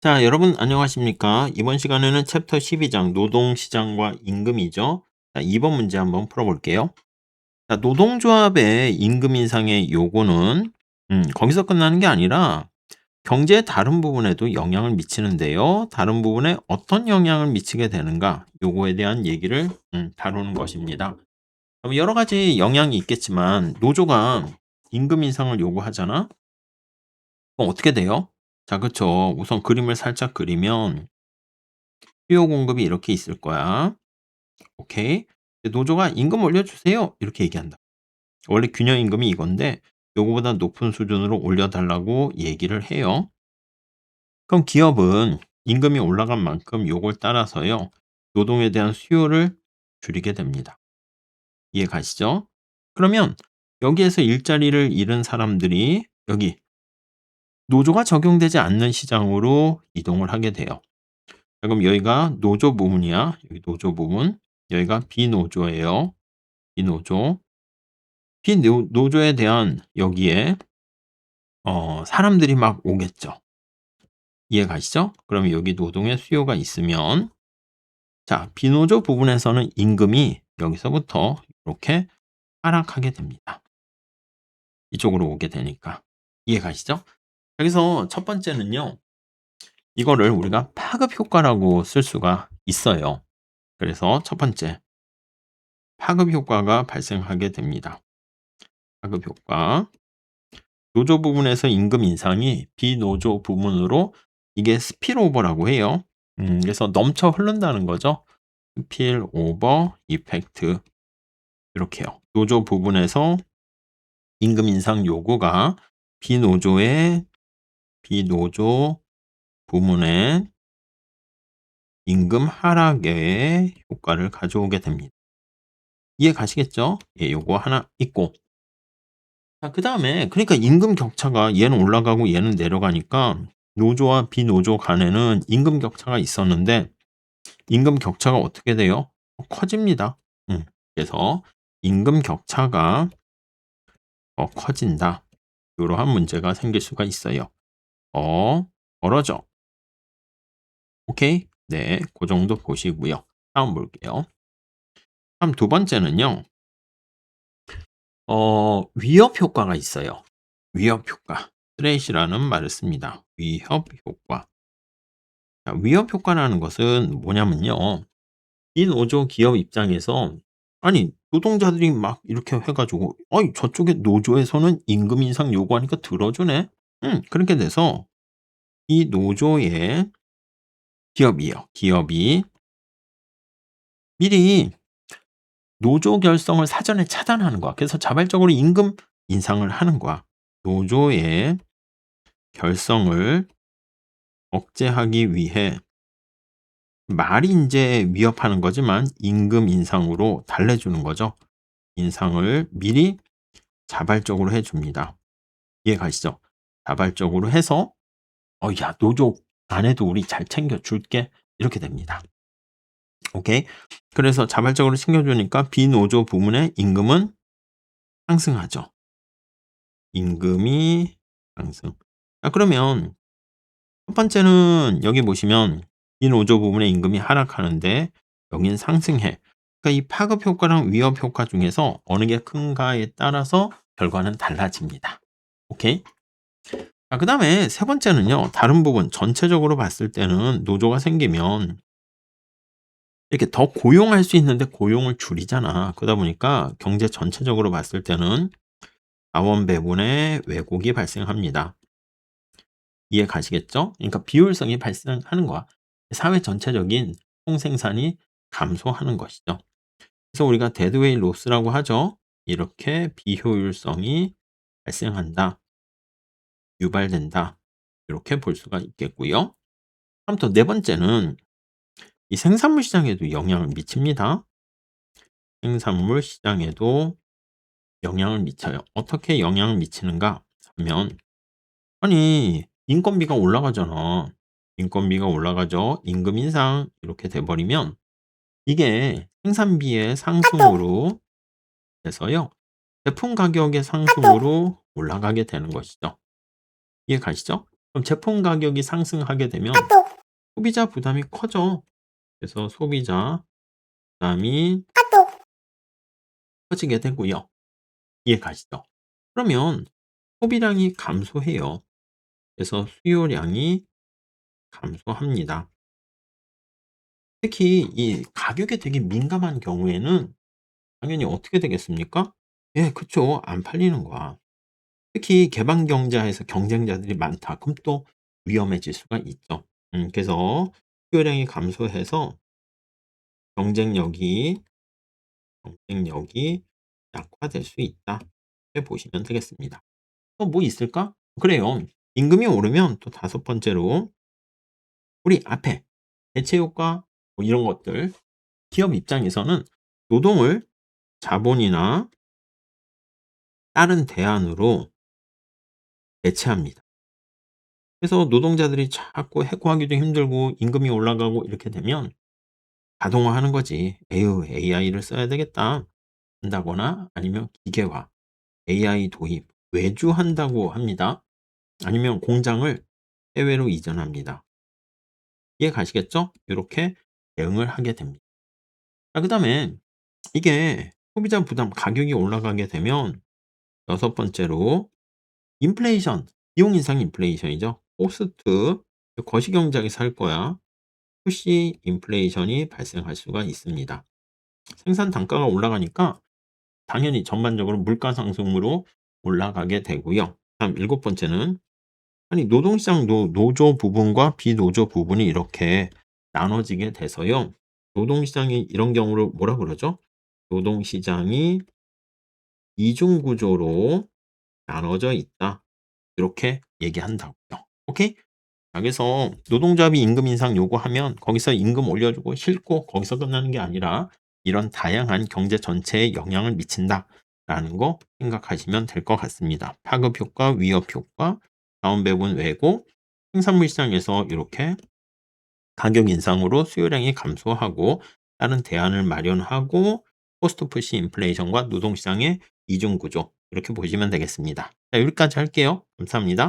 자, 여러분 안녕하십니까? 이번 시간에는 챕터 12장 노동시장과 임금이죠. 자, 2번 문제 한번 풀어볼게요. 자, 노동조합의 임금 인상의 요구는 거기서 끝나는 게 아니라 경제의 다른 부분에도 영향을 미치는데요. 다른 부분에 어떤 영향을 미치게 되는가? 요거에 대한 얘기를 다루는 것입니다. 그럼 여러 가지 영향이 있겠지만 노조가 임금 인상을 요구하잖아? 그럼 어떻게 돼요? 자, 그쵸. 우선 그림을 살짝 그리면 수요 공급이 이렇게 있을 거야. 오케이. 노조가 "임금 올려주세요." 이렇게 얘기한다. 원래 균형 임금이 이건데 요거보다 높은 수준으로 올려 달라고 얘기를 해요. 그럼 기업은 임금이 올라간 만큼 요걸 따라서요. 노동에 대한 수요를 줄이게 됩니다. 이해 가시죠? 그러면 여기에서 일자리를 잃은 사람들이 여기 노조가 적용되지 않는 시장으로 이동을 하게 돼요. 자, 그럼 여기가 노조 부문이야. 여기 노조 부문. 여기가 비노조예요. 비노조. 비노조에 대한 여기에 사람들이 막 오겠죠. 이해 가시죠? 그러면 여기 노동의 수요가 있으면 자, 비노조 부분에서는 임금이 여기서부터 이렇게 하락하게 됩니다. 이쪽으로 오게 되니까. 이해 가시죠? 여기서 첫 번째는요. 이거를 우리가 파급 효과라고 쓸 수가 있어요. 그래서 첫 번째, 파급 효과가 발생하게 됩니다. 파급 효과. 노조 부분에서 임금 인상이 비노조 부문으로 이게 스필오버라고 해요. 그래서 넘쳐 흐른다는 거죠. 스필오버 이펙트 이렇게요. 노조 부분에서 임금 인상 요구가 비노조의 비노조 부문의 임금 하락에 효과를 가져오게 됩니다. 이해 가시겠죠? 예, 요거 하나 있고. 자, 그다음에 그러니까 임금 격차가 얘는 올라가고 얘는 내려가니까 노조와 비노조 간에는 임금 격차가 있었는데 임금 격차가 어떻게 돼요? 커집니다. 그래서 임금 격차가 더 커진다. 이러한 문제가 생길 수가 있어요. 벌어져. 오케이? 네, 그 정도 보시고요. 다음 볼게요. 다음 두 번째는요. 위협 효과가 있어요. 위협 효과. 스트레이시라는 말을 씁니다. 위협 효과. 자, 위협 효과라는 것은 뭐냐면요. 이 노조 기업 입장에서 아니 노동자들이 막 이렇게 해 가지고 어이 저쪽에 노조에서는 임금 인상 요구하니까 들어주네. 그렇게 돼서 이 노조의 기업이요. 기업이 미리 노조 결성을 사전에 차단하는 거야. 그래서 자발적으로 임금 인상을 하는 거야. 노조의 결성을 억제하기 위해 말이 인제 위협하는 거지만 임금 인상으로 달래주는 거죠. 인상을 미리 자발적으로 해 줍니다. 이해 가시죠? 자발적으로 해서 야 노조 안에도 우리 잘 챙겨 줄게." 이렇게 됩니다. 오케이. 그래서 자발적으로 챙겨 주니까 비노조 부문의 임금은 상승하죠. 임금이 상승. 자, 그러면 첫 번째는 여기 보시면 비노조 부문의 임금이 하락하는데 여긴 상승해. 그러니까 이 파급 효과랑 위협 효과 중에서 어느 게 큰가에 따라서 결과는 달라집니다. 오케이. 자, 그다음에 세 번째는요. 다른 부분 전체적으로 봤을 때는 노조가 생기면 이렇게 더 고용할 수 있는데 고용을 줄이잖아. 그러다 보니까 경제 전체적으로 봤을 때는 자원 배분의 왜곡이 발생합니다. 이해 가시겠죠? 그러니까 비효율성이 발생하는 거야. 사회 전체적인 총생산이 감소하는 것이죠. 그래서 우리가 데드웨이 로스라고 하죠. 이렇게 비효율성이 발생한다. 유발된다. 이렇게 볼 수가 있겠고요. 다음 또 네 번째는 이 생산물 시장에도 영향을 미칩니다. 생산물 시장에도 영향을 미쳐요. 어떻게 영향을 미치는가 하면 아니 인건비가 올라가잖아. 인건비가 올라가죠. 임금 인상 이렇게 돼 버리면 이게 생산비의 상승으로 돼서요. 제품 가격의 상승으로 올라가게 되는 것이죠. 이해 가시죠? 그럼 제품 가격이 상승하게 되면 소비자 부담이 커져. 그래서 소비자 부담이 커지게 되고요. 이해 가시죠? 그러면 소비량이 감소해요. 그래서 수요량이 감소합니다. 특히 이 가격에 되게 민감한 경우에는 당연히 어떻게 되겠습니까? 예, 그쵸. 안 팔리는 거야. 특히 개방 경제에서 경쟁자들이 많다. 그럼 또 위험해질 수가 있죠. 그래서 수요량이 감소해서 경쟁력이 경쟁력이 약화될 수 있다. 이렇게 보시면 되겠습니다. 또 뭐 있을까? 그래요. 임금이 오르면 또 다섯 번째로 우리 앞에 대체 효과 뭐 이런 것들 기업 입장에서는 노동을 자본이나 다른 대안으로 대체합니다. 그래서 노동자들이 자꾸 해고하기도 힘들고 임금이 올라가고 이렇게 되면 자동화하는 거지. "에휴 AI를 써야 되겠다." 한다거나 아니면 기계화, AI 도입, 외주한다고 합니다. 아니면 공장을 해외로 이전합니다. 이해 가시겠죠? 이렇게 대응을 하게 됩니다. 자, 그다음에 이게 소비자 부담 가격이 올라가게 되면 여섯 번째로 인플레이션, 비용 인상 인플레이션이죠. 코스트, 거시경제에서 할 거야. 푸시 인플레이션이 발생할 수가 있습니다. 생산 단가가 올라가니까 당연히 전반적으로 물가 상승으로 올라가게 되고요. 다음 일곱 번째는 아니 노동시장 노조 부분과 비노조 부분이 이렇게 나눠지게 돼서요. 노동시장이 이런 경우를 뭐라 그러죠? 노동시장이 이중 구조로 나눠져 있다. 이렇게 얘기한다고요. 오케이? 자, 그래서 노동조합이 임금 인상 요구하면 거기서 임금 올려주고 싫고 거기서 끝나는 게 아니라 이런 다양한 경제 전체에 영향을 미친다라는 거 생각하시면 될 것 같습니다. 파급 효과, 위협 효과, 다운 배분 왜곡, 생산물 시장에서 이렇게 가격 인상으로 수요량이 감소하고 다른 대안을 마련하고 코스트 푸시 인플레이션과 노동시장의 이중 구조 이렇게 보시면 되겠습니다. 자, 여기까지 할게요. 감사합니다.